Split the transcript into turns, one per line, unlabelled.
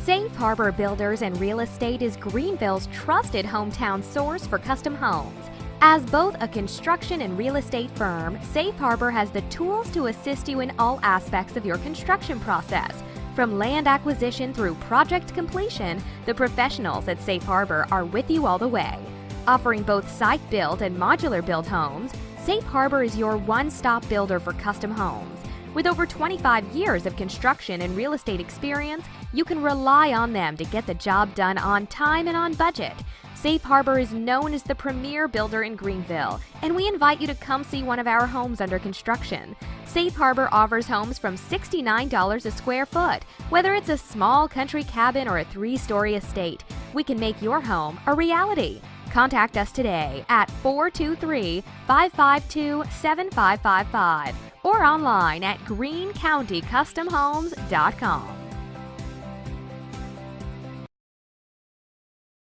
Safe Harbor Builders and Real Estate is Greenville's trusted hometown source for custom homes. As both a construction and real estate firm, Safe Harbor has the tools to assist you in all aspects of your construction process. From land acquisition through project completion, the professionals at Safe Harbor are with you all the way. Offering both site-built and modular-built homes, Safe Harbor is your one-stop builder for custom homes. With over 25 years of construction and real estate experience, you can rely on them to get the job done on time and on budget. Safe Harbor is known as the premier builder in Greenville, and we invite you to come see one of our homes under construction. Safe Harbor offers homes from $69 a square foot. Whether it's a small country cabin or a 3-story estate, we can make your home a reality. Contact us today at 423-552-7555 or online at greencountycustomhomes.com.